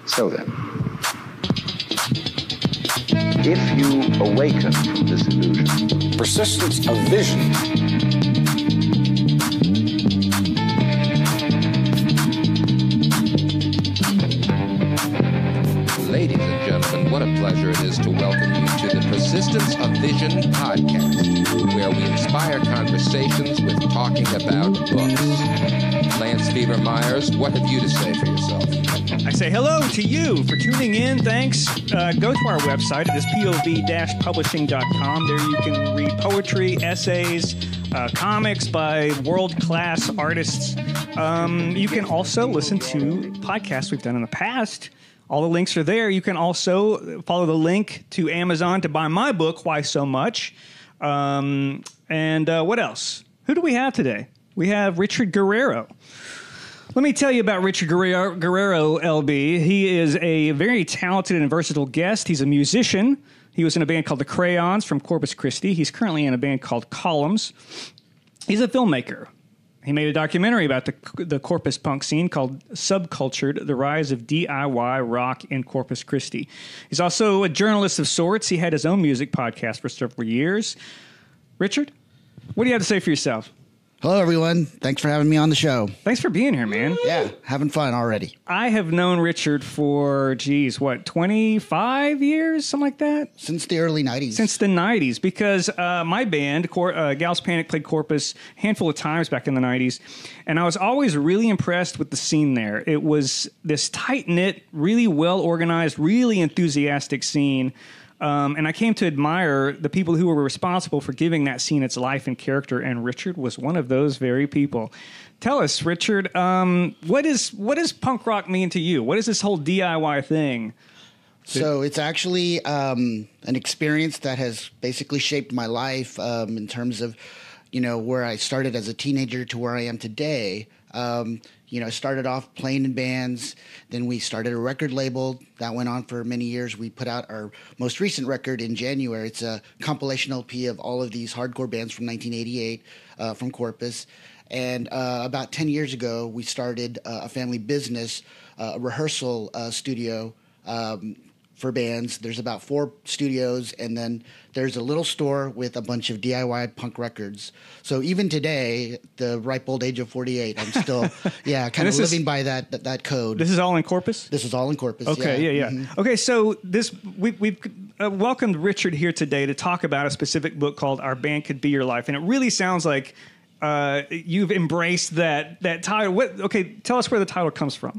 So then, if you awaken from this illusion, persistence of vision. Ladies and gentlemen, what a pleasure it is to welcome you to the Persistence of Vision podcast, where we inspire conversations with talking about books. Lance Fever Myers, what have you to say for yourself? I say hello to you for tuning in. Thanks. Go to our website. It is POV-Publishing.com. There you can read poetry, essays, comics by world-class artists. You can also listen to podcasts we've done in the past. All the links are there. You can also follow the link to Amazon to buy my book, Why So Much? And what else? Who do we have today? We have Richard Guerrero. Let me tell you about Richard Guerrero, LB. He is a very talented and versatile guest. He's a musician. He was in a band called The Crayons from Corpus Christi. He's currently in a band called Columns. He's a filmmaker. He made a documentary about the Corpus punk scene called Subcultured, The Rise of DIY Rock in Corpus Christi. He's also a journalist of sorts. He had his own music podcast for several years. Richard, what do you have to say for yourself? Hello, everyone. Thanks for having me on the show. Thanks for being here, man. Yeah, having fun already. I have known Richard for, 25 years, something like that? Since the early 90s. Since the 90s, because my band, Gals Panic, played Corpus a handful of times back in the 90s, and I was always really impressed with the scene there. It was this tight-knit, really well-organized, really enthusiastic scene. And I came to admire the people who were responsible for giving that scene its life and character, and Richard was one of those very people. Tell us, Richard, what does punk rock mean to you? What is this whole DIY thing? So it's actually an experience that has basically shaped my life in terms of, where I started as a teenager to where I am today. I started off playing in bands. Then we started a record label that went on for many years. We put out our most recent record in January. It's a compilation LP of all of these hardcore bands from 1988 from Corpus. And about 10 years ago, we started a family business, a rehearsal studio for bands. There's about 4 studios, and then there's a little store with a bunch of DIY punk records. So even today, the ripe old age of 48, I'm still, kind of living by that code. This is all in Corpus? This is all in Corpus. Okay, yeah. Mm-hmm. Okay, so we've welcomed Richard here today to talk about a specific book called Our Band Could Be Your Life, and it really sounds like you've embraced that title. Tell us where the title comes from.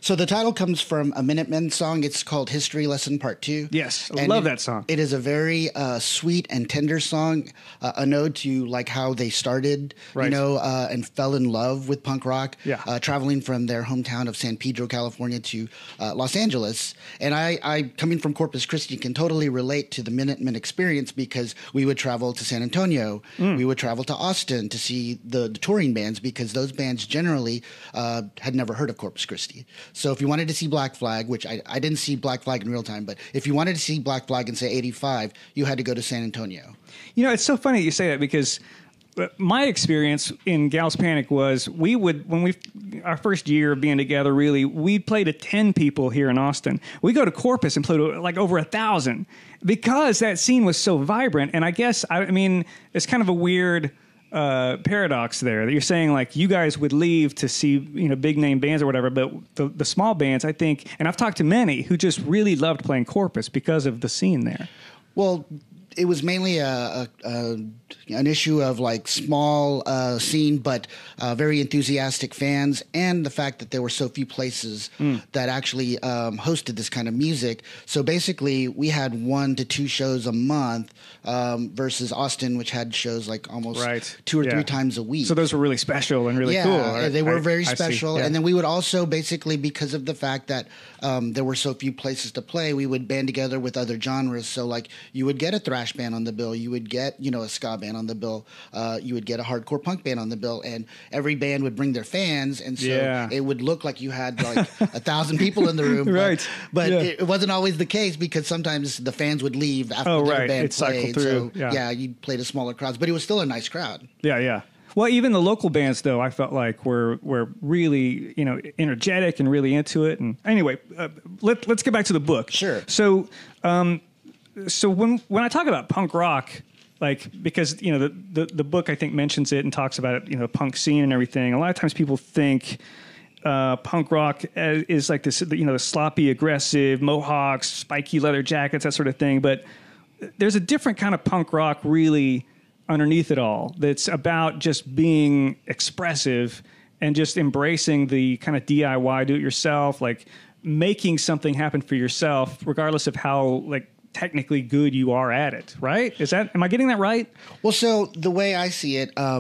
So the title comes from a Minutemen song. It's called History Lesson Part 2. Yes, I love that song. It is a very sweet and tender song, an ode to like how they started, right. And fell in love with punk rock, traveling from their hometown of San Pedro, California to Los Angeles. And I, coming from Corpus Christi, can totally relate to the Minutemen experience because we would travel to San Antonio. We would travel to Austin to see the touring bands because those bands generally had never heard of Corpus Christi. So if you wanted to see Black Flag, which I didn't see Black Flag in real time, but if you wanted to see Black Flag in, say, 85, you had to go to San Antonio. It's so funny you say that because my experience in Gals Panic was our first year of being together, really, we played to 10 people here in Austin. We go to Corpus and play to like over 1,000 because that scene was so vibrant. And I guess, it's kind of a weird paradox there that you're saying like you guys would leave to see big name bands or whatever, but the small bands, I think, and I've talked to many who just really loved playing Corpus because of the scene there. Well, it was mainly an issue of like small scene, but very enthusiastic fans, and the fact that there were so few places that actually hosted this kind of music. So basically, we had 1 to 2 shows a month versus Austin, which had shows like almost 2 or 3 times a week. So those were really special and really cool. Yeah, they were very special. And then we would also basically, because of the fact that there were so few places to play, we would band together with other genres. So like you would get a thrash band on the bill, you would get a ska band on the bill, you would get a hardcore punk band on the bill, and every band would bring their fans, and so it would look like you had like 1,000 people in the room. But it wasn't always the case because sometimes the fans would leave after the band played. So you played to smaller crowds, but it was still a nice crowd. Yeah. Well, even the local bands, though, I felt like were really, energetic and really into it. And anyway, let's get back to the book. Sure. So, so when I talk about punk rock, like, because the book I think mentions it and talks about it, punk scene and everything. A lot of times people think punk rock is like this, the sloppy, aggressive mohawks, spiky leather jackets, that sort of thing. But there's a different kind of punk rock really underneath it all that's about just being expressive and just embracing the kind of DIY, do it yourself, like making something happen for yourself, regardless of how like technically good you are at it, right? Am I getting that right? Well, so the way I see it, a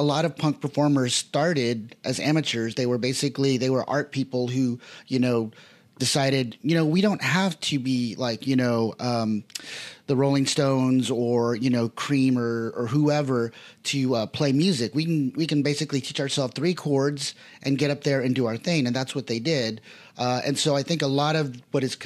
lot of punk performers started as amateurs. They were art people who, decided, we don't have to be like, the Rolling Stones or, Cream or whoever to play music. We can basically teach ourselves 3 chords and get up there and do our thing. And that's what they did. And so I think a lot of what is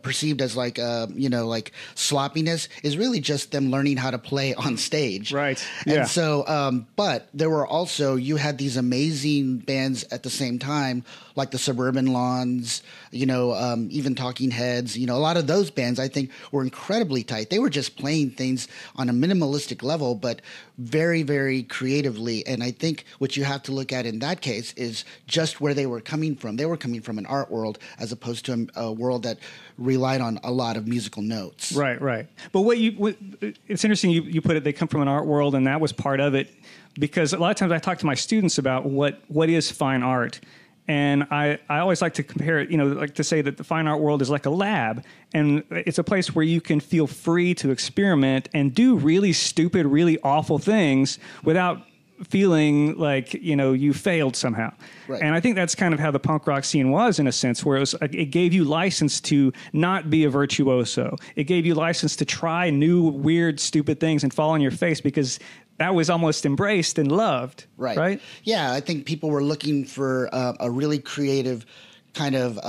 perceived as like, like sloppiness is really just them learning how to play on stage. Right. Yeah. And so, but there were also, you had these amazing bands at the same time, like the Suburban Lawns, even Talking Heads, a lot of those bands I think were incredibly tight. They were just playing things on a minimalistic level, but very, very creatively. And I think what you have to look at in that case is just where they were coming from. They were coming from an art world as opposed to a world that relied on a lot of musical notes. Right, right. But it's interesting you put it, they come from an art world, and that was part of it, because a lot of times I talk to my students about what is fine art. And I always like to compare it, like to say that the fine art world is like a lab, and it's a place where you can feel free to experiment and do really stupid, really awful things without feeling like, you failed somehow. Right. And I think that's kind of how the punk rock scene was, in a sense, where it gave you license to not be a virtuoso. It gave you license to try new, weird, stupid things and fall on your face, because that was almost embraced and loved. Right. Right? Yeah, I think people were looking for a really creative kind of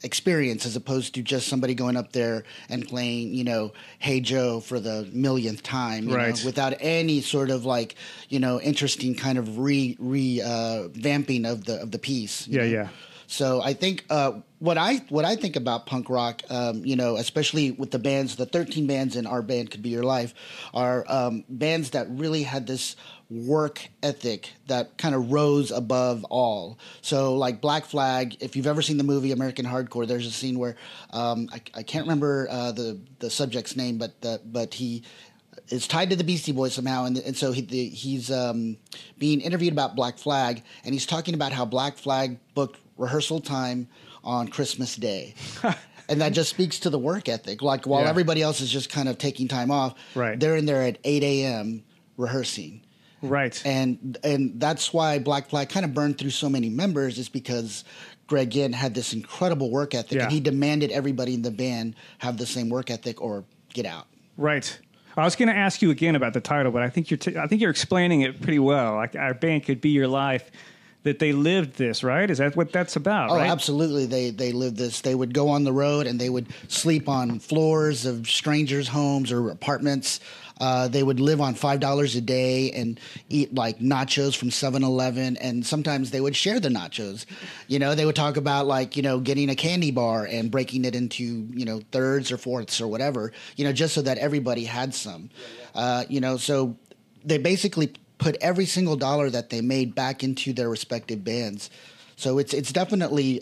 experience, as opposed to just somebody going up there and playing, Hey Joe for the millionth time, right, without any sort of like, interesting kind of vamping of the piece. Yeah. So I think what I think about punk rock, especially with the bands, the 13 bands in Our Band Could Be Your Life, are bands that really had this work ethic that kind of rose above all. So like Black Flag, if you've ever seen the movie American Hardcore, there's a scene where I can't remember the subject's name, but he is tied to the Beastie Boys somehow, and so he's being interviewed about Black Flag, and he's talking about how Black Flag booked rehearsal time on Christmas Day. And that just speaks to the work ethic. Like while everybody else is just kind of taking time off, right, they're in there at 8 a.m. rehearsing. Right. And that's why Black Flag kind of burned through so many members, is because Greg Ginn had this incredible work ethic, and he demanded everybody in the band have the same work ethic or get out. Right. I was going to ask you again about the title, but I think you're explaining it pretty well. Like, Our Band Could Be Your Life, that they lived this, right? Is that what that's about? Oh, right? Absolutely. They lived this. They would go on the road and they would sleep on floors of strangers' homes or apartments. They would live on $5 a day and eat like nachos from 7-Eleven, and sometimes they would share the nachos. They would talk about like, getting a candy bar and breaking it into, thirds or fourths or whatever, just so that everybody had some. So they basically put every single dollar that they made back into their respective bands. So it's definitely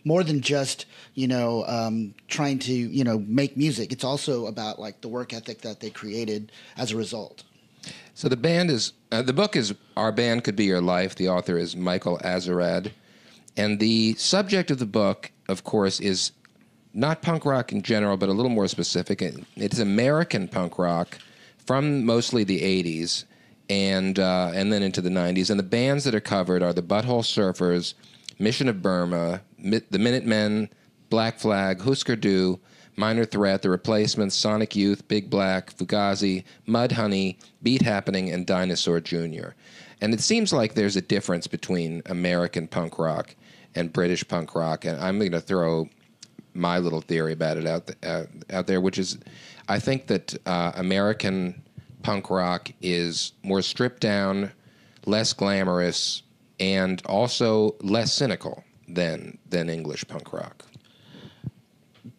more than just, trying to, make music. It's also about like the work ethic that they created as a result. So the book is Our Band Could Be Your Life. The author is Michael Azerrad. And the subject of the book, of course, is not punk rock in general, but a little more specific. It's American punk rock from mostly the 80s. And then into the 90s. And the bands that are covered are the Butthole Surfers, Mission of Burma, the Minutemen, Black Flag, Husker Du, Minor Threat, The Replacements, Sonic Youth, Big Black, Fugazi, Mudhoney, Beat Happening, and Dinosaur Jr. And it seems like there's a difference between American punk rock and British punk rock. And I'm going to throw my little theory about it out there, which is I think that American punk rock is more stripped down, less glamorous, and also less cynical than English punk rock.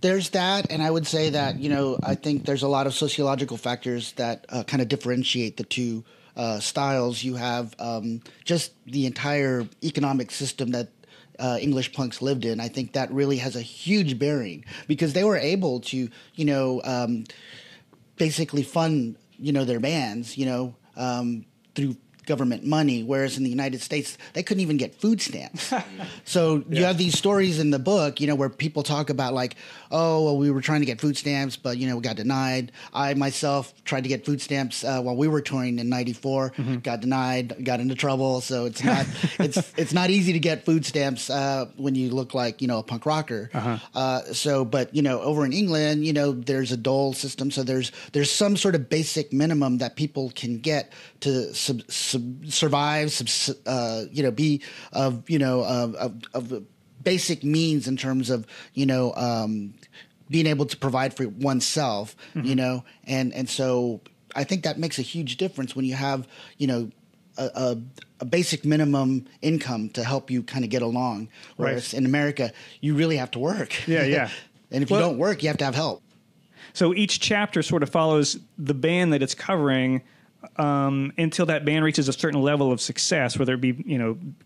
There's that, and I would say that, I think there's a lot of sociological factors that kind of differentiate the two styles. You have just the entire economic system that English punks lived in. I think that really has a huge bearing because they were able to, basically fund, their bands, through government money, whereas in the United States, they couldn't even get food stamps. So you have these stories in the book, where people talk about like, oh, well, we were trying to get food stamps, but, we got denied. I myself tried to get food stamps while we were touring in '94, got denied, got into trouble. So it's not it's not easy to get food stamps when you look like, a punk rocker. But, over in England, there's a dole system. So there's some sort of basic minimum that people can get to survive, be of basic means in terms of being able to provide for oneself, and so I think that makes a huge difference when you have a basic minimum income to help you kind of get along. Whereas in America, you really have to work. Yeah. And if you don't work, you have to have help. So each chapter sort of follows the band that it's covering until that band reaches a certain level of success, whether it be,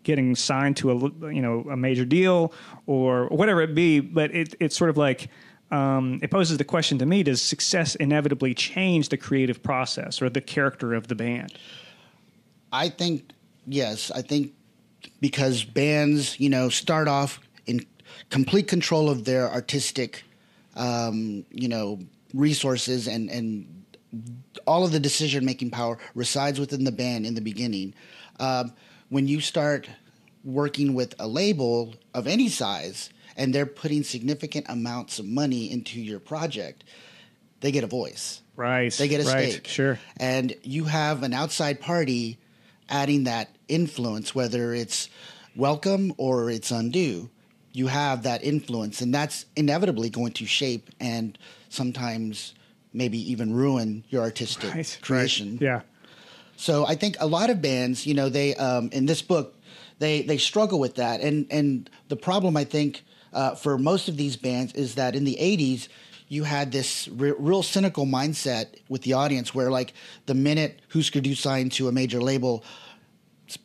getting signed to a major deal or whatever it be. But it's sort of like, it poses the question to me, does success inevitably change the creative process or the character of the band? I think, yes. I think because bands, start off in complete control of their artistic, resources and all of the decision-making power resides within the band in the beginning. When you start working with a label of any size and they're putting significant amounts of money into your project, they get a voice. Right. They get a stake. Sure. And you have an outside party adding that influence, whether it's welcome or it's undue. You have that influence, and that's inevitably going to shape and sometimes maybe even ruin your artistic creation. Right. Yeah. So I think a lot of bands, they in this book, they struggle with that. And the problem, I think, for most of these bands is that in the 80s, you had this real cynical mindset with the audience where, like, the minute Husker Du signed to a major label,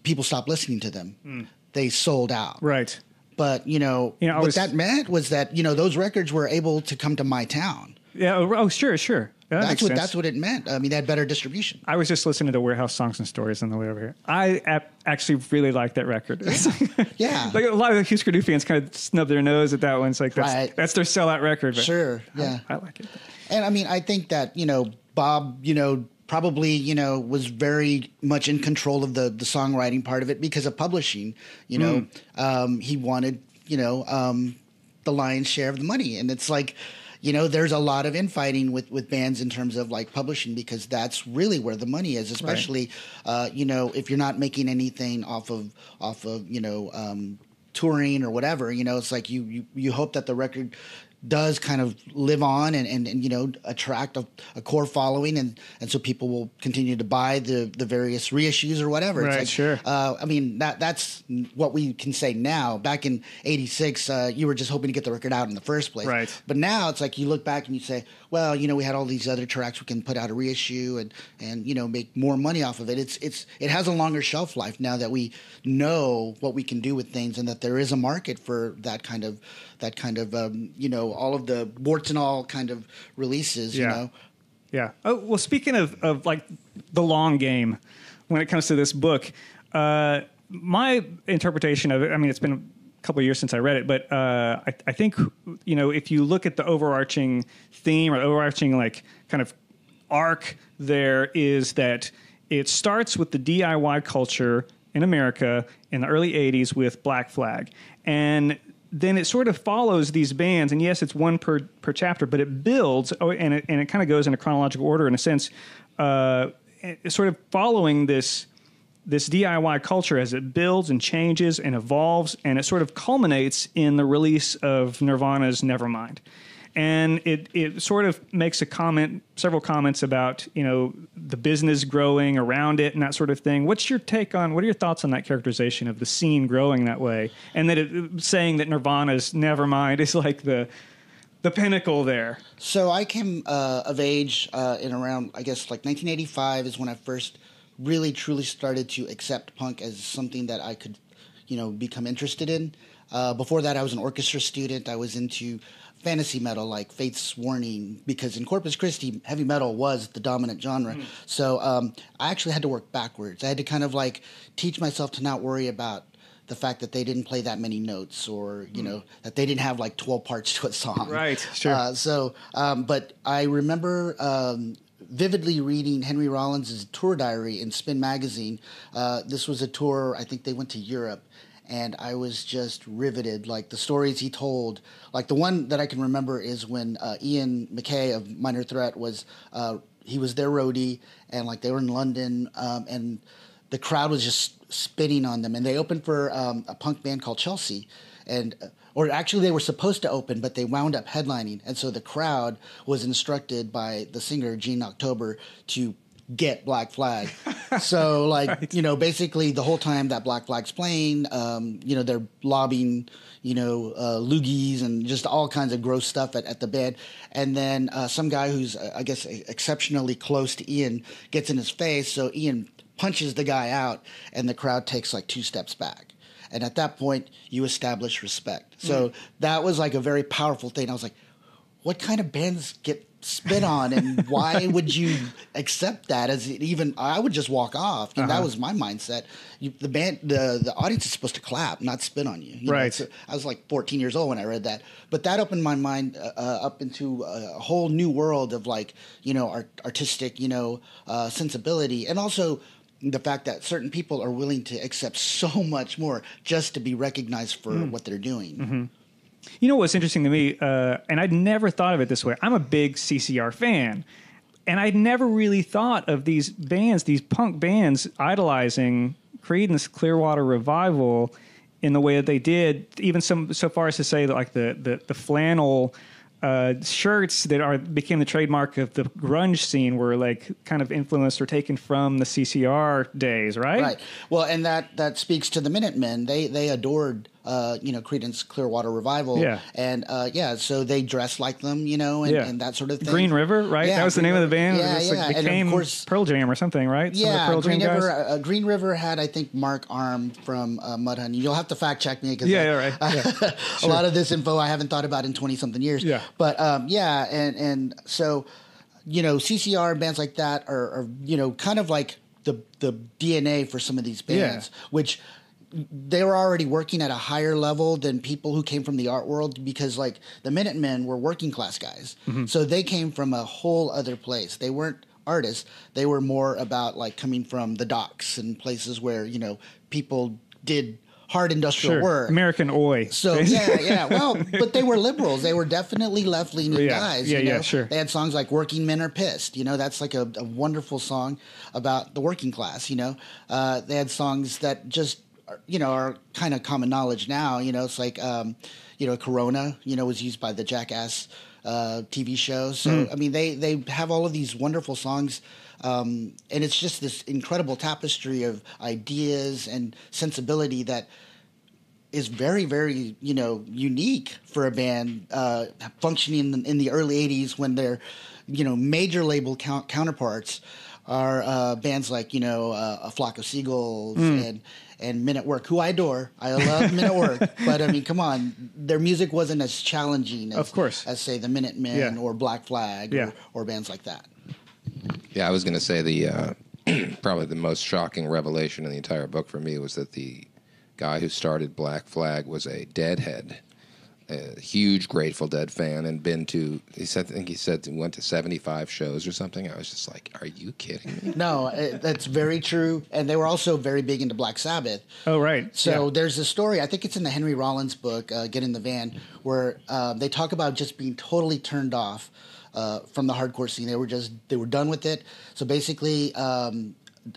people stopped listening to them. They sold out. Right. But, what that meant was that, those records were able to come to my town. Yeah. Oh, sure. That's what it meant. I mean, they had better distribution. I was just listening to Warehouse Songs and Stories on the way over here. I actually really like that record. Yeah. Like a lot of the Husker Du fans kind of snub their nose at that one. It's like, that's their sellout record. But sure. Yeah. I like it. And I mean, I think that, Bob, probably, was very much in control of the songwriting part of it because of publishing. He wanted, the lion's share of the money. And it's like, there's a lot of infighting with bands in terms of like publishing because that's really where the money is, especially, if you're not making anything off of touring or whatever, it's like you hope that the record does kind of live on and attract a core following and so people will continue to buy the various reissues or whatever. Right, it's like, sure. I mean, that's what we can say now. Back in '86, you were just hoping to get the record out in the first place. Right. But now it's like you look back and you say, well, we had all these other tracks, we can put out a reissue and make more money off of it. It has a longer shelf life now that we know what we can do with things and that there is a market for that kind of all of the warts and all kind of releases. Yeah. Oh, well, speaking of like the long game, when it comes to this book, my interpretation of it, I mean, it's been a couple of years since I read it, but I think, if you look at the overarching theme or overarching like kind of arc, there is that it starts with the DIY culture in America in the early 80s with Black Flag. And then it sort of follows these bands, and yes, it's one per chapter, but it builds, and it kind of goes in a chronological order in a sense, sort of following this DIY culture as it builds and changes and evolves, and it sort of culminates in the release of Nirvana's Nevermind. And it sort of makes several comments about, the business growing around it and that sort of thing. What are your thoughts on that characterization of the scene growing that way? And that saying that Nirvana's Nevermind is like the pinnacle there. So I came of age in around, I guess, like 1985 is when I first really, truly started to accept punk as something that I could, become interested in. Before that, I was an orchestra student. I was into fantasy metal like Fate's Warning, because in Corpus Christi, heavy metal was the dominant genre. So I actually had to work backwards. I had to kind of like teach myself to not worry about the fact that they didn't play that many notes, or that they didn't have like 12 parts to a song. Right, sure. But I remember vividly reading Henry Rollins' tour diary in Spin magazine. This was a tour, I think they went to Europe, and I was just riveted. Like the stories he told, like the one that I can remember is when Ian MacKaye of Minor Threat was, he was their roadie, and like they were in London, and the crowd was just spitting on them. And they opened for a punk band called Chelsea, or actually they were supposed to open, but they wound up headlining. And so the crowd was instructed by the singer, Gene October, to get Black Flag. So like, right. Basically the whole time that Black Flag's playing, they're lobbing, loogies and just all kinds of gross stuff at the band. And then some guy who's, I guess, exceptionally close to Ian gets in his face. So Ian punches the guy out, and the crowd takes like 2 steps back. And at that point, you establish respect. So that was like a very powerful thing. I was like, what kind of bands get spit on, and why would you accept that as even? I would just walk off. And that was my mindset. The audience is supposed to clap, not spit on you. Right. So I was like 14 years old when I read that. But that opened my mind up into a whole new world of like, artistic, sensibility. And also the fact that certain people are willing to accept so much more just to be recognized for what they're doing. Mm-hmm. You know what's interesting to me, and I'd never thought of it this way. I'm a big CCR fan, and I'd never really thought of these bands, these punk bands, idolizing Creedence Clearwater Revival in the way that they did, even so far as to say that like the flannel shirts that became the trademark of the grunge scene were like kind of influenced or taken from the CCR days, right? Right. Well, and that speaks to the Minutemen. They adored Creedence Clearwater Revival. Yeah. And so they dressed like them, and that sort of thing. Green River, right? Yeah, that was the name of the band. Yeah, it like became and of course, Pearl Jam or something, right? Yeah, Green River had, I think, Mark Arm from Mudhoney. You'll have to fact check me because right. A lot of this info I haven't thought about in 20-something years. Yeah. But and so CCR bands like that are kind of like the DNA for some of these bands, which they were already working at a higher level than people who came from the art world, because like the Minutemen were working class guys. Mm-hmm. So they came from a whole other place. They weren't artists. They were more about like coming from the docks and places where, people did hard industrial work. American Oi. So yeah. Well, but they were liberals. They were definitely left-leaning guys. Sure. They had songs like "Working Men Are Pissed." That's like a wonderful song about the working class. They had songs that just are kind of common knowledge now. It's like Corona. Was used by the Jackass TV show. So I mean, they have all of these wonderful songs. And it's just this incredible tapestry of ideas and sensibility that is very, very, unique for a band functioning in the early 80s, when their, major label counterparts are bands like, A Flock of Seagulls and Men at Work, who I adore. I love Men at Work. But, I mean, come on. Their music wasn't as challenging as say, the Minutemen or Black Flag or bands like that. Yeah, I was going to say the probably the most shocking revelation in the entire book for me was that the guy who started Black Flag was a Deadhead, a huge Grateful Dead fan, and been to, he said he went to 75 shows or something. I was just like, are you kidding me? No, that's very true. And they were also very big into Black Sabbath. Oh, right. So there's a story, I think it's in the Henry Rollins book, Get in the Van, where they talk about just being totally turned off from the hardcore scene. They were done with it. So basically,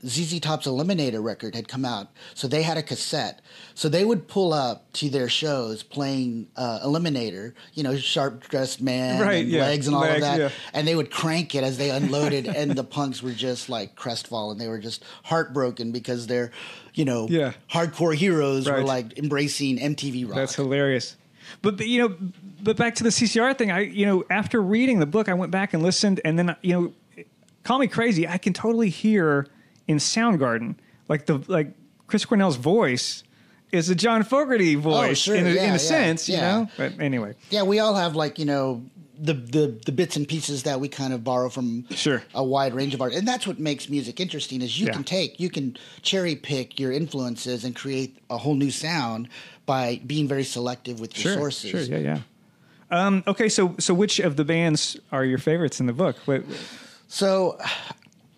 ZZ Top's Eliminator record had come out, so they had a cassette. So they would pull up to their shows playing Eliminator, Sharp Dressed Man, and Legs and all of that, and they would crank it as they unloaded, and the punks were just like crestfallen. They were just heartbroken because their, hardcore heroes were like embracing MTV rock. That's hilarious. But back to the CCR thing. After reading the book, I went back and listened, and then call me crazy, I can totally hear in Soundgarden, like Chris Cornell's voice is a John Fogerty voice in a sense, you know. But anyway, we all have the bits and pieces that we kind of borrow from a wide range of art, and that's what makes music interesting. Is you can cherry pick your influences and create a whole new sound by being very selective with your sources. Okay, so which of the bands are your favorites in the book? So,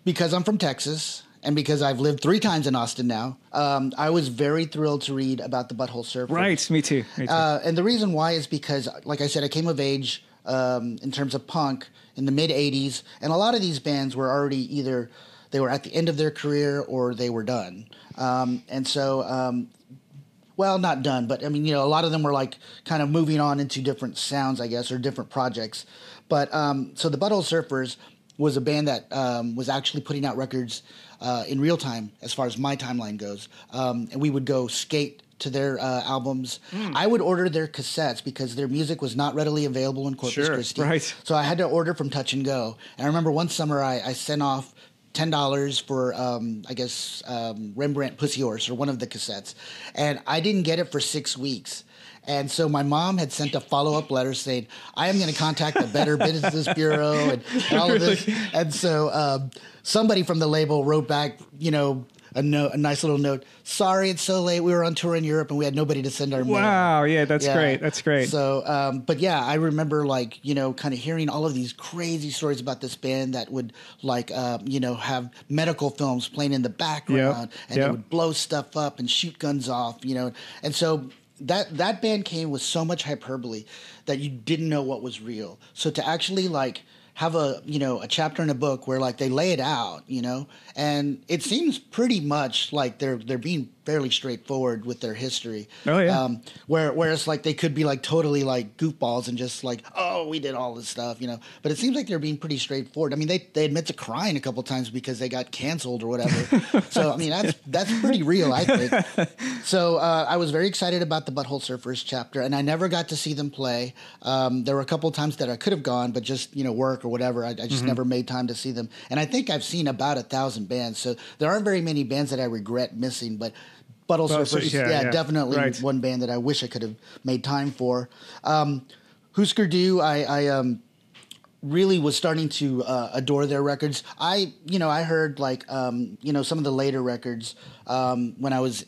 because I'm from Texas, and because I've lived 3 times in Austin now, I was very thrilled to read about the Butthole Surfers. Right, me too. And the reason why is because, like I said, I came of age in terms of punk in the mid-'80s, and a lot of these bands were already either they were at the end of their career or they were done. Well, not done, but I mean, a lot of them were like kind of moving on into different sounds, I guess, or different projects. But so the Butthole Surfers was a band that was actually putting out records in real time, as far as my timeline goes. And we would go skate to their albums. I would order their cassettes because their music was not readily available in Corpus Christi. Right. So I had to order from Touch and Go. And I remember one summer I sent off $10 for, Rembrandt Pussy Horse, or one of the cassettes. And I didn't get it for 6 weeks. And so my mom had sent a follow-up letter saying, I am going to contact the Better Business Bureau and all of this. And so somebody from the label wrote back, a nice little note. Sorry, it's so late. We were on tour in Europe and we had nobody to send our mail. Wow, that's great. That's great. So, I remember kind of hearing all of these crazy stories about this band that would have medical films playing in the background and they would blow stuff up and shoot guns off, and so that band came with so much hyperbole that you didn't know what was real. So to actually have a chapter in a book where they lay it out, and it seems pretty much like they're being fairly straightforward with their history. Oh yeah. Whereas they could be totally goofballs and just we did all this stuff, But it seems like they're being pretty straightforward. I mean, they admit to crying a couple times because they got canceled or whatever. So I mean, that's pretty real, I think. So I was very excited about the Butthole Surfers chapter, and I never got to see them play. There were a couple times that I could have gone, but just work or whatever. I just never made time to see them. And I think I've seen about 1,000 bands. So there aren't very many bands that I regret missing, but Butthole Surfers, definitely one band that I wish I could have made time for. Husker Du, I really was starting to adore their records. I heard some of the later records when I was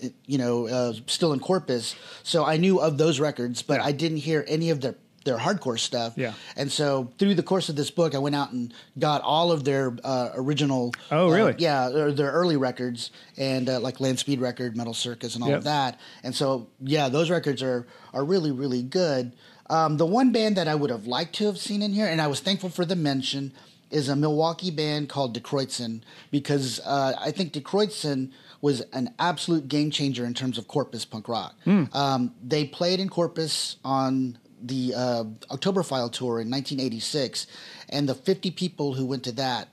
still in Corpus, so I knew of those records, but I didn't hear any of their hardcore stuff. Yeah. And so through the course of this book, I went out and got all of their original. Oh, really? Their early records, and like Land Speed Record, Metal Circus, and all of that. And so, those records are really, really good. The one band that I would have liked to have seen in here, and I was thankful for the mention, is a Milwaukee band called Detroitson, because I think Detroitson was an absolute game changer in terms of Corpus punk rock. They played in Corpus on the Oktoberfile tour in 1986, and the 50 people who went to that,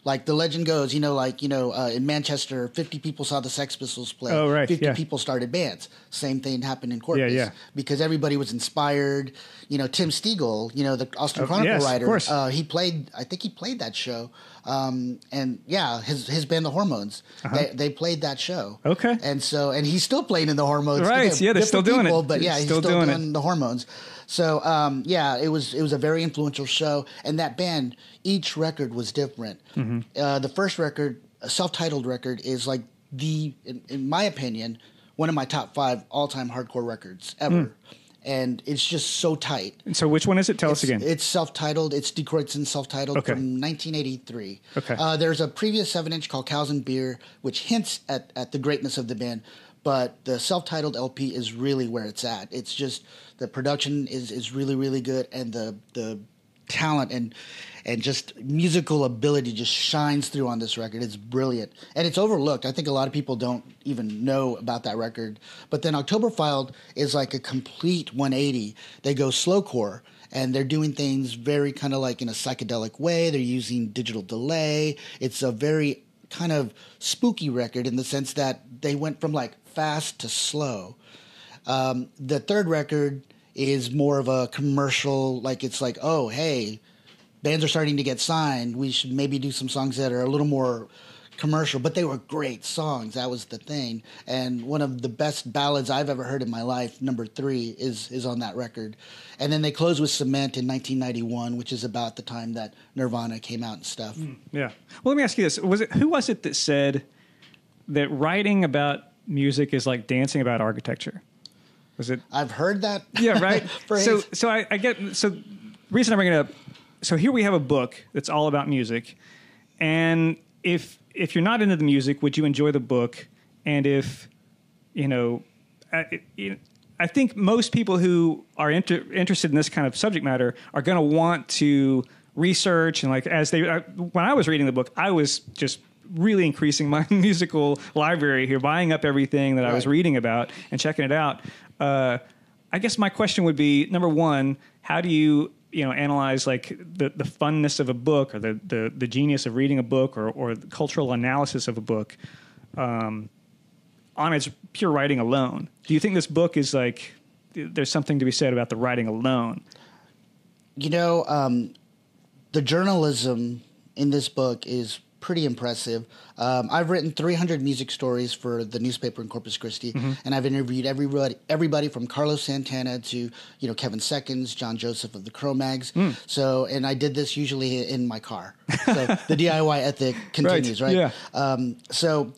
like the legend goes, in Manchester, 50 people saw the Sex Pistols play. Oh, right. 50 people started bands. Same thing happened in Corpus. Because everybody was inspired. Tim Stiegel, the Austin Chronicle writer, of course. I think he played that show. His band, The Hormones, they played that show. Okay. And he's still playing in The Hormones. Right. They're still doing it. But he's still doing The Hormones. So, it was a very influential show. And that band, each record was different. The first record, a self-titled record, is in my opinion, one of my top 5 all-time hardcore records ever. And it's just so tight. And so which one is it? Tell us again. It's self-titled. It's Detroitson self-titled from 1983. Okay. There's a previous 7-inch called Cows and Beer, which hints at the greatness of the band. But the self-titled LP is really where it's at. It's just the production is really, really good, and the talent and just musical ability just shines through on this record. It's brilliant. And it's overlooked. I think a lot of people don't even know about that record. But then Oktoberfiled is like a complete 180. They go slowcore, and they're doing things very kind of like in a psychedelic way. They're using digital delay. It's a very kind of spooky record in the sense that they went from like fast to slow. The third record is more of a commercial, like it's like, oh, hey, bands are starting to get signed. We should maybe do some songs that are a little more commercial, but they were great songs. That was the thing. And one of the best ballads I've ever heard in my life, number 3, is on that record. And then they closed with Cement in 1991, which is about the time that Nirvana came out and stuff. Yeah. Well, let me ask you this. Who was it that said that writing about music is like dancing about architecture? Was it? I've heard that. Yeah, right. phrase. So I get, so the reason I bring it up, so here we have a book that's all about music. And if you're not into the music, would you enjoy the book? And if, I think most people who are interested in this kind of subject matter are going to want to research. And like, when I was reading the book, I was just really increasing my musical library here, buying up everything that I was reading about and checking it out. I guess my question would be, number one, how do you analyze like the funness of a book or the genius of reading a book or the cultural analysis of a book on its pure writing alone? Do you think this book is like, there's something to be said about the writing alone? The journalism in this book is pretty impressive. I've written 300 music stories for the newspaper in Corpus Christi, and I've interviewed everybody from Carlos Santana to Kevin Seconds, John Joseph of the Cro-Mags. So, and I did this usually in my car. So the DIY ethic continues, right? Yeah. So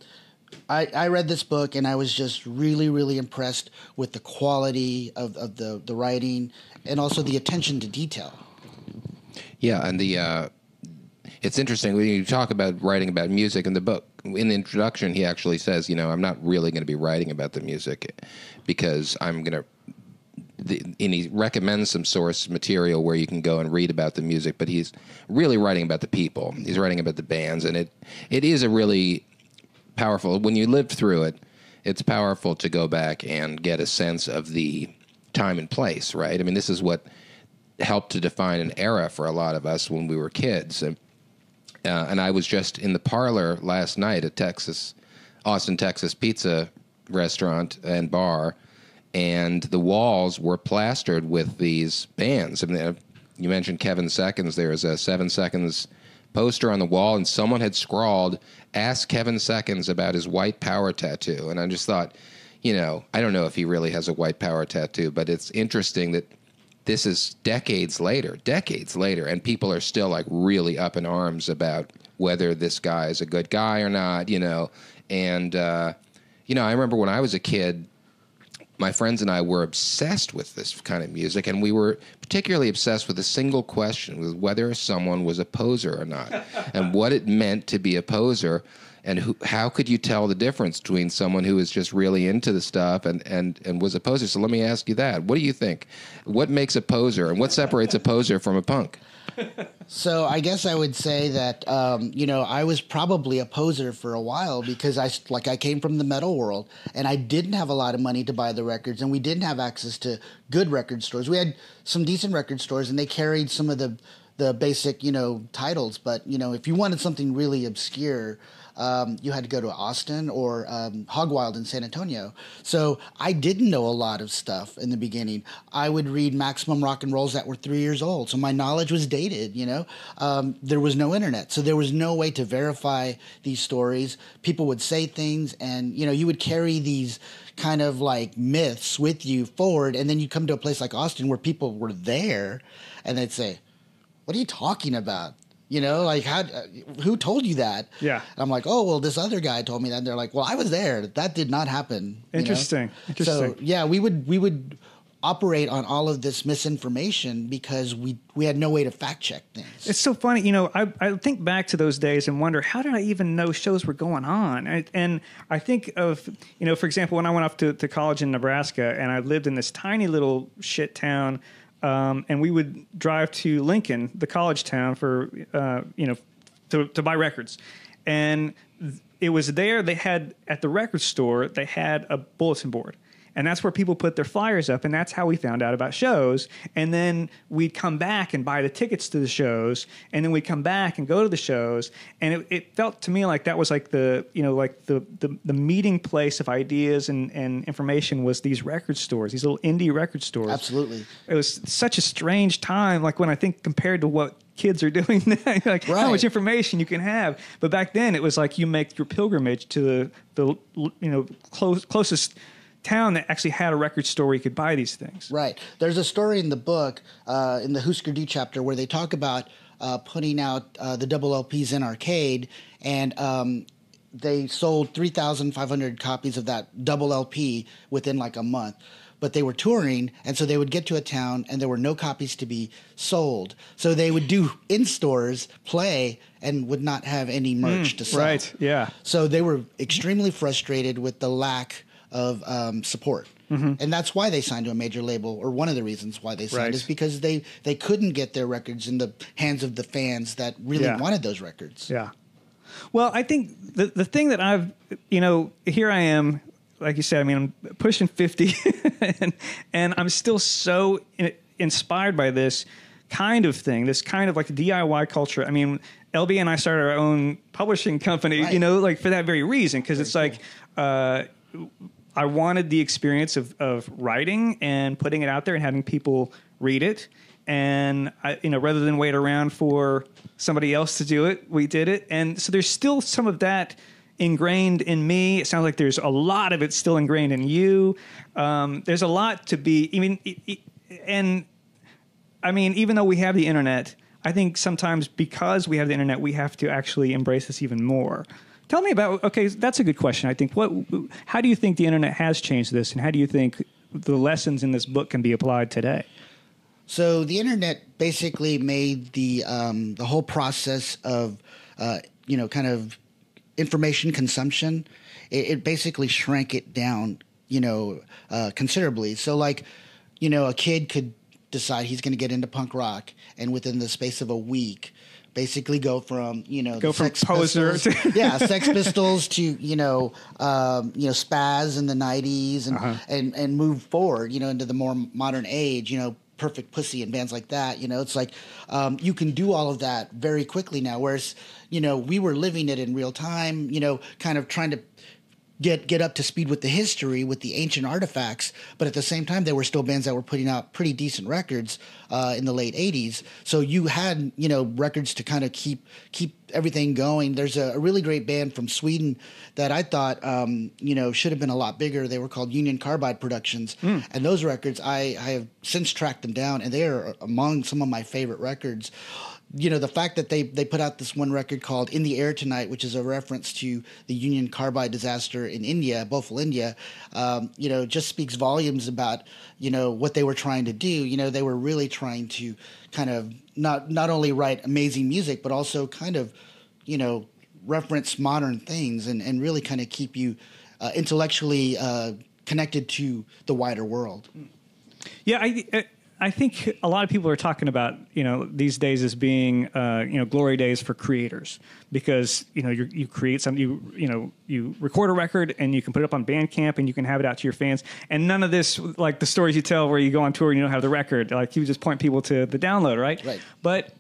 I read this book, and I was just really, really impressed with the quality of the writing and also the attention to detail. Yeah, and it's interesting when you talk about writing about music in the book. In the introduction, he actually says, I'm not really going to be writing about the music because I'm going to. And he recommends some source material where you can go and read about the music, but he's really writing about the people. He's writing about the bands, and it is a really powerful. When you lived through it, it's powerful to go back and get a sense of the time and place, right? I mean, this is what helped to define an era for a lot of us when we were kids. And I was just in the parlor last night at Austin, Texas pizza restaurant and bar, and the walls were plastered with these bands. I mean, you mentioned Kevin Seconds. There's a 7 Seconds poster on the wall, and someone had scrawled, "Ask Kevin Seconds about his white power tattoo." And I just thought, I don't know if he really has a white power tattoo, but it's interesting that this is decades later, and people are still like really up in arms about whether this guy is a good guy or not, And, I remember when I was a kid, my friends and I were obsessed with this kind of music, and we were particularly obsessed with a single question, with whether someone was a poser or not, and what it meant to be a poser. And how could you tell the difference between someone who is just really into the stuff and was a poser? So let me ask you that. What do you think? What makes a poser, and what separates a poser from a punk? So I guess I would say that, I was probably a poser for a while because I came from the metal world, and I didn't have a lot of money to buy the records, and we didn't have access to good record stores. We had some decent record stores, and they carried some of the basic, titles. But, if you wanted something really obscure, you had to go to Austin or Hog Wild in San Antonio. So I didn't know a lot of stuff in the beginning. I would read Maximum Rock and Rolls that were 3 years old. So my knowledge was dated, There was no internet. So there was no way to verify these stories. People would say things, and, you would carry these kind of like myths with you forward. And then you come to a place like Austin where people were there, and they'd say, "What are you talking about? Who told you that?" Yeah. And I'm like, "Oh, well, this other guy told me that." And they're like, "Well, I was there. That did not happen." Interesting. So yeah, we would operate on all of this misinformation because we had no way to fact check things. It's so funny. I think back to those days and wonder, how did I even know shows were going on? And I think of, for example, when I went off to college in Nebraska, and I lived in this tiny little shit town and we would drive to Lincoln, the college town, for to buy records. And it was there. They had at the record store. They had a bulletin board. And that's where people put their flyers up, and that's how we found out about shows. And then we'd come back and buy the tickets to the shows, and then we'd come back and go to the shows. And it felt to me like that was like the meeting place of ideas and information was these record stores, these little indie record stores. Absolutely. It was such a strange time, like when I think compared to what kids are doing now, like how much information you can have. But back then it was like you make your pilgrimage to the closest town that actually had a record store where you could buy these things. Right. There's a story in the book, in the Husker Du chapter, where they talk about putting out the double LPs in arcade, and they sold 3,500 copies of that double LP within like a month. But they were touring, and so they would get to a town, and there were no copies to be sold. So they would do in-stores play and would not have any merch to sell. Right, yeah. So they were extremely frustrated with the lack of support. And that's why they signed to a major label, or one of the reasons why they signed is because they couldn't get their records in the hands of the fans that really wanted those records. Yeah. Well, I think the thing that I've, here I am, like you said, I mean, I'm pushing 50 and I'm still so inspired by this kind of thing, this kind of like DIY culture. I mean, LB and I started our own publishing company, like for that very reason, because it's like, I wanted the experience of writing and putting it out there and having people read it. And, rather than wait around for somebody else to do it, we did it. And so there's still some of that ingrained in me. It sounds like there's a lot of it still ingrained in you. There's a lot to be, even though we have the internet, I think sometimes because we have the internet, we have to actually embrace this even more. Tell me about, okay, that's a good question. I think, how do you think the internet has changed this, and how do you think the lessons in this book can be applied today? So the internet basically made the whole process of, kind of information consumption, it basically shrank it down, considerably. So like, a kid could decide he's going to get into punk rock, and within the space of a week, basically go from Sex Poser Pistols, Sex Pistols to Spaz in the 90s and move forward into the more modern age, Perfect Pussy and bands like that. It's like you can do all of that very quickly now, whereas we were living it in real time, kind of trying to get up to speed with the history, with the ancient artifacts, but at the same time, there were still bands that were putting out pretty decent records in the late 80s. So you had, records to kind of keep everything going. There's a really great band from Sweden that I thought, should have been a lot bigger. They were called Union Carbide Productions. And those records, I have since tracked them down, and they are among some of my favorite records. The fact that they put out this one record called In the Air Tonight, which is a reference to the Union Carbide disaster in India, Bhopal, India, just speaks volumes about, what they were trying to do. They were really trying to kind of not only write amazing music, but also kind of, reference modern things and really kind of keep you intellectually connected to the wider world. Yeah, I think a lot of people are talking about, these days as being, glory days for creators, because, you create something, you record a record and you can put it up on Bandcamp and you can have it out to your fans. And none of this, like the stories you tell where you go on tour and you don't have the record, like you just point people to the download, right? Right. But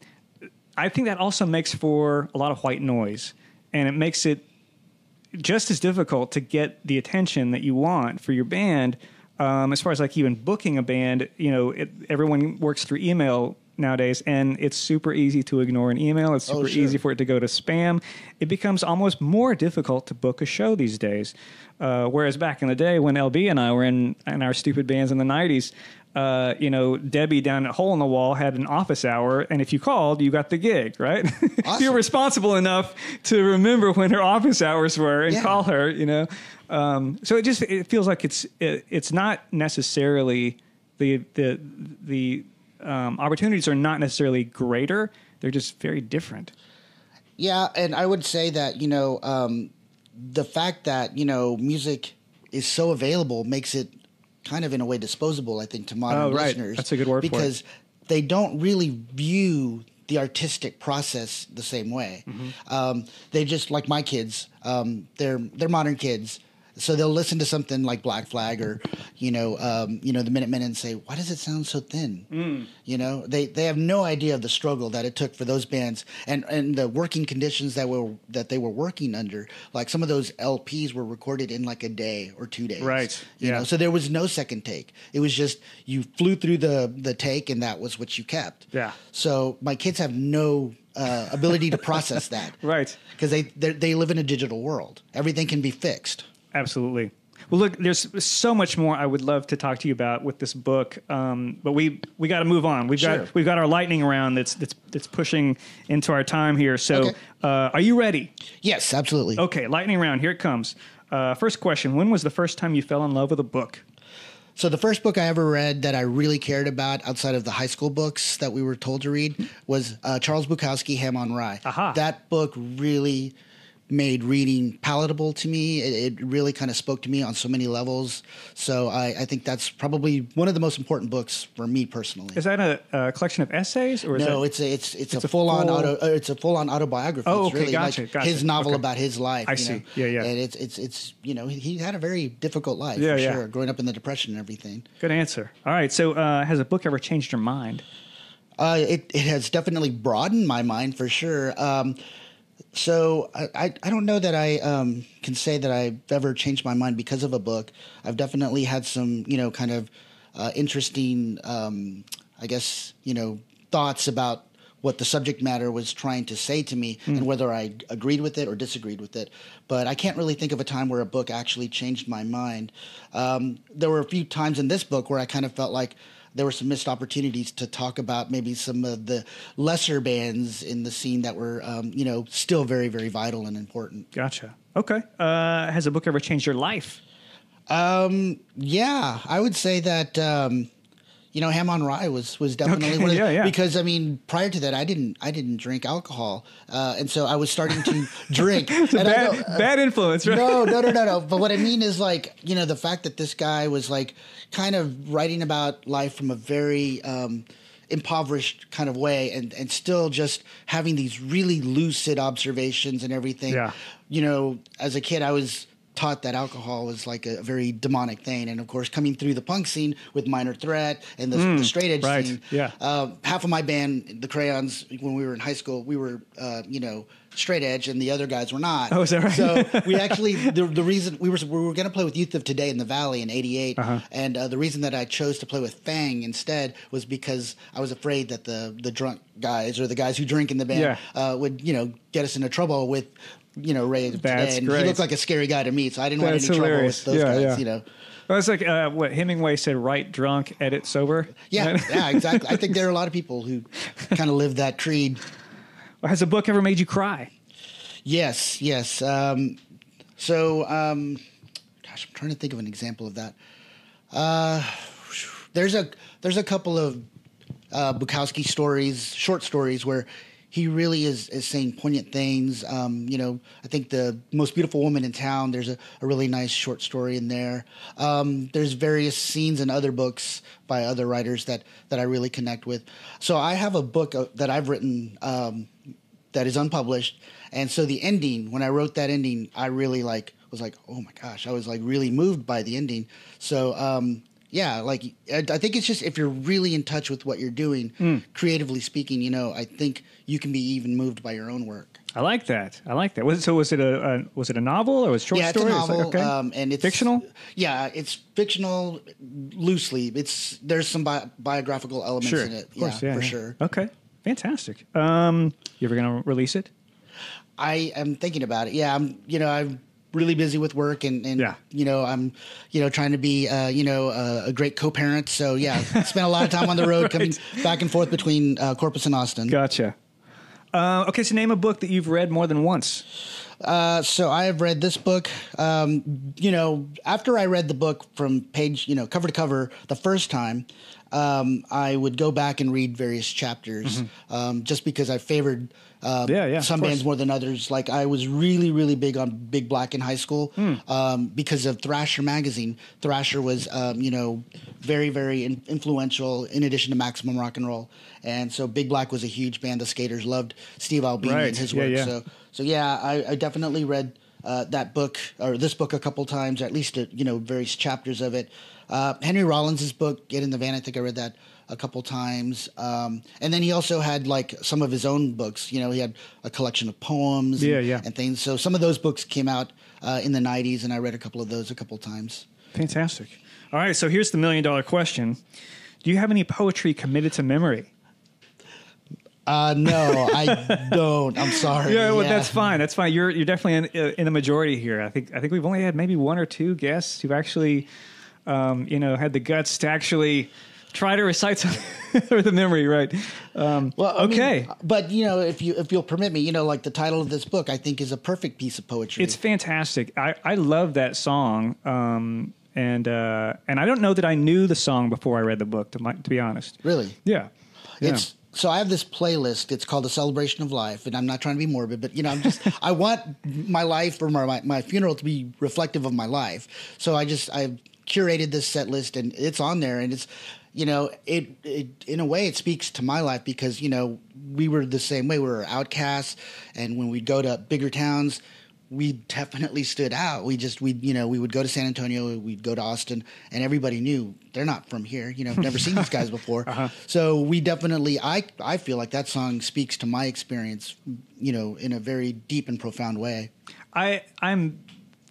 I think that also makes for a lot of white noise, and it makes it just as difficult to get the attention that you want for your band. As far as like even booking a band, everyone works through email nowadays, and it's super easy to ignore an email. It's super easy for it to go to spam. It becomes almost more difficult to book a show these days. Whereas back in the day when LB and I were in our stupid bands in the 90s, Debbie down at Hole in the Wall had an office hour, and if you called, you got the gig, right? Awesome. You're responsible enough to remember when her office hours were and call her, So it feels like it's not necessarily the opportunities are not necessarily greater. They're just very different. Yeah, and I would say that the fact that music is so available makes it kind of in a way disposable, I think, to modern right. listeners. That's a good word for it. because they don't really view the artistic process the same way. They just, like my kids, they're modern kids. So they'll listen to something like Black Flag or, the Minutemen and say, why does it sound so thin? They have no idea of the struggle that it took for those bands and the working conditions that they were working under. Like some of those LPs were recorded in like a day or 2 days. Right. You know, so there was no second take. It was just you flew through the take and that was what you kept. Yeah. So my kids have no ability to process that. Right. Because they live in a digital world. Everything can be fixed. Absolutely. Well, look, there's so much more I would love to talk to you about with this book, but we got to move on. We've got our lightning round that's pushing into our time here. So, Okay. Are you ready? Yes, absolutely. Okay, lightning round. Here it comes. First question: when was the first time you fell in love with a book? So the first book I ever read that I really cared about outside of the high school books that we were told to read was Charles Bukowski, Ham on Rye. Aha. That book really made reading palatable to me. It really kind of spoke to me on so many levels. So I think that's probably one of the most important books for me personally. Is that a collection of essays, or is No, that... it's a full on autobiography. Oh, it's okay, really gotcha. his novel Okay. about his life. I see. Yeah. And it's he had a very difficult life Yeah, for yeah. sure, growing up in the Depression and everything. Good answer. All right. So, has a book ever changed your mind? It has definitely broadened my mind for sure. So I don't know that I can say that I've ever changed my mind because of a book. I've definitely had some, kind of interesting, thoughts about what the subject matter was trying to say to me and whether I agreed with it or disagreed with it. But I can't really think of a time where a book actually changed my mind. There were a few times in this book where I kind of felt like there were some missed opportunities to talk about maybe some of the lesser bands in the scene that were, still very, very vital and important. Gotcha. Okay. Has a book ever changed your life? Yeah, I would say that, Ham on Rye was definitely one of the, yeah. because I mean, prior to that, I didn't drink alcohol, and so I was starting to drink. It's a bad influence, right? No. But what I mean is like, the fact that this guy was like kind of writing about life from a very impoverished kind of way, and still just having these really lucid observations and everything. Yeah. As a kid, I was taught that alcohol was like a very demonic thing, and of course, coming through the punk scene with Minor Threat and the straight edge right. scene. Yeah. Half of my band, the Crayons, when we were in high school, we were straight edge, and the other guys were not. Oh, is that right? So we actually the reason we were going to play with Youth of Today in the Valley in '88, and the reason that I chose to play with Fang instead was because I was afraid that the drunk guys or the guys who drink in the band would get us into trouble with Ray of Today, and great. he looked like a scary guy to me, so I didn't want That's any hilarious. trouble with those guys. Yeah. Well, it's like what Hemingway said: write drunk, edit sober. Yeah, exactly. I think there are a lot of people who kind of live that creed. Has a book ever made you cry? Yes. Gosh, I'm trying to think of an example of that. There's a couple of Bukowski stories, short stories, where he really is saying poignant things. I think The Most Beautiful Woman in Town, there's a really nice short story in there. There's various scenes in other books by other writers that I really connect with. So I have a book that I've written that is unpublished. And so the ending, when I wrote that ending, I really was like, oh my gosh, I was like really moved by the ending. So, I think it's just if you're really in touch with what you're doing, creatively speaking, I think you can be even moved by your own work. I like that. Was it a novel or was it short story? Yeah, it's a novel, and it's fictional. Yeah, it's fictional loosely. There's some biographical elements in it. Of course, for sure. Okay, fantastic. You ever going to release it? I am thinking about it. Yeah, I'm really busy with work and I'm trying to be a great co-parent. So spent a lot of time on the road coming back and forth between Corpus and Austin. Gotcha. Okay, so name a book that you've read more than once. So I have read this book. After I read the book from page, cover to cover the first time, I would go back and read various chapters, just because I favored some bands more than others. Like I was really, really big on Big Black in high school because of Thrasher magazine. Thrasher was, very, very influential in addition to Maximum Rock and Roll. And so Big Black was a huge band. The Skaters loved Steve Albini and his work. So I definitely read that book or this book a couple times, at least various chapters of it. Henry Rollins' book, Get in the Van, I think I read that a couple times. And then he also had like some of his own books. He had a collection of poems and things. So some of those books came out in the 90s, and I read a couple of those a couple times. Fantastic. All right, so here's the $1 million question. Do you have any poetry committed to memory? No, I don't. I'm sorry. Yeah, well, that's fine. That's fine. You're definitely in the majority here. I think we've only had maybe one or two guests who've actually, had the guts to actually try to recite something with the memory, right? Okay. But if you'll permit me, like the title of this book, I think is a perfect piece of poetry. It's fantastic. I love that song. And I don't know that I knew the song before I read the book, to be honest. Really? Yeah. So I have this playlist. It's called The Celebration of Life, and I'm not trying to be morbid, but I want my life or my funeral to be reflective of my life. So I've curated this set list, and it's on there, and it's it in a way it speaks to my life because we were the same way. We were outcasts, and when we'd go to bigger towns, we definitely stood out. We would go to San Antonio, we'd go to Austin, and everybody knew they're not from here. Never seen these guys before. So we definitely, I feel like that song speaks to my experience, in a very deep and profound way. I'm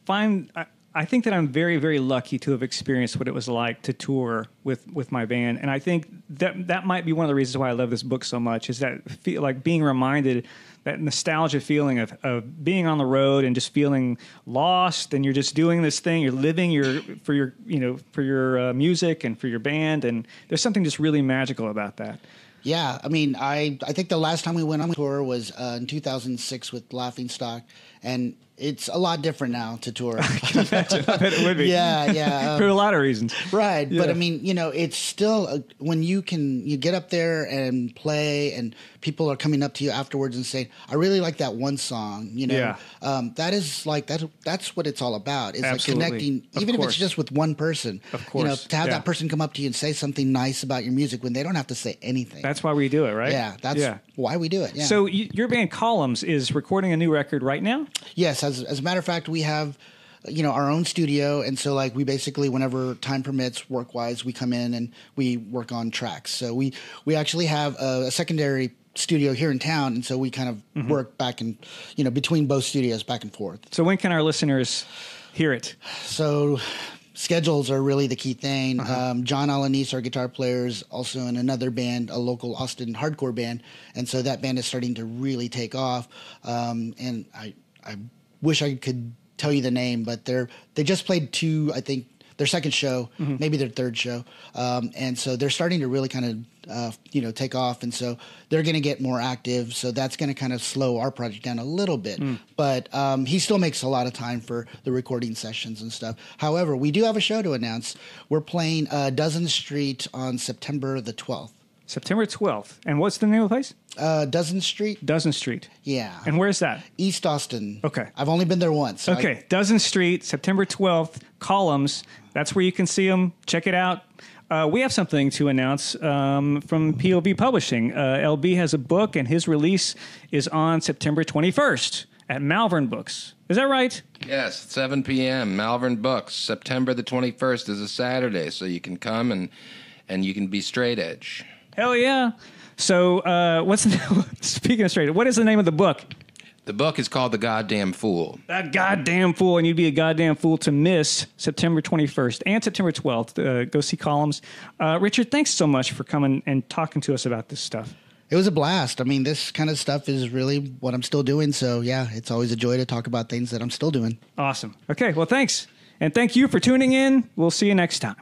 fine. I think that I'm very, very lucky to have experienced what it was like to tour with my band, and I think that might be one of the reasons why I love this book so much. Is that like being reminded. That nostalgia feeling of being on the road and just feeling lost, and you're just doing this thing. You're living for your music and for your band, and there's something just really magical about that. Yeah, I mean, I think the last time we went on tour was in 2006 with Laughingstock, and it's a lot different now to tour. I can imagine. I bet it would be. Yeah. For a lot of reasons. Right. Yeah. But I mean, it's still when you get up there and play and people are coming up to you afterwards and saying, I really like that one song, that is like, that's what it's all about. It's Absolutely. Like connecting, even if it's just with one person, of course. To have that person come up to you and say something nice about your music when they don't have to say anything. That's why we do it, right? Yeah. That's why we do it. Yeah. So your band Columns is recording a new record right now? Yes. As a matter of fact, we have, our own studio. And so like we basically, whenever time permits, work-wise, we come in and we work on tracks. So we actually have a secondary studio here in town. And so we kind of work back and, between both studios back and forth. So when can our listeners hear it? So schedules are really the key thing. John Alanis, our guitar player, is also in another band, a local Austin hardcore band. And so that band is starting to really take off. And I wish I could tell you the name, but they just played I think their second show, maybe their third show. And so they're starting to really kind of, take off. And so they're going to get more active. So that's going to kind of slow our project down a little bit. But he still makes a lot of time for the recording sessions and stuff. However, we do have a show to announce. We're playing Dozen Street on September the 12th. September 12th. And what's the name of the place? Dozen Street. Dozen Street. Yeah. And where's that? East Austin. Okay. I've only been there once. So okay. Dozen Street, September 12th, Columns. That's where you can see them. Check it out. We have something to announce from POV-Publishing. LB has a book, and his release is on September 21st at Malvern Books. Is that right? Yes, 7 p.m., Malvern Books. September the 21st is a Saturday, so you can come and you can be straight edge. Hell yeah. So speaking of straight, what is the name of the book? The book is called The Goddamn Fool. That goddamn fool, and you'd be a goddamn fool to miss September 21st and September 12th. Go see Columns. Richard, thanks so much for coming and talking to us about this stuff. It was a blast. I mean, this kind of stuff is really what I'm still doing. So, yeah, it's always a joy to talk about things that I'm still doing. Awesome. Okay, well, thanks. And thank you for tuning in. We'll see you next time.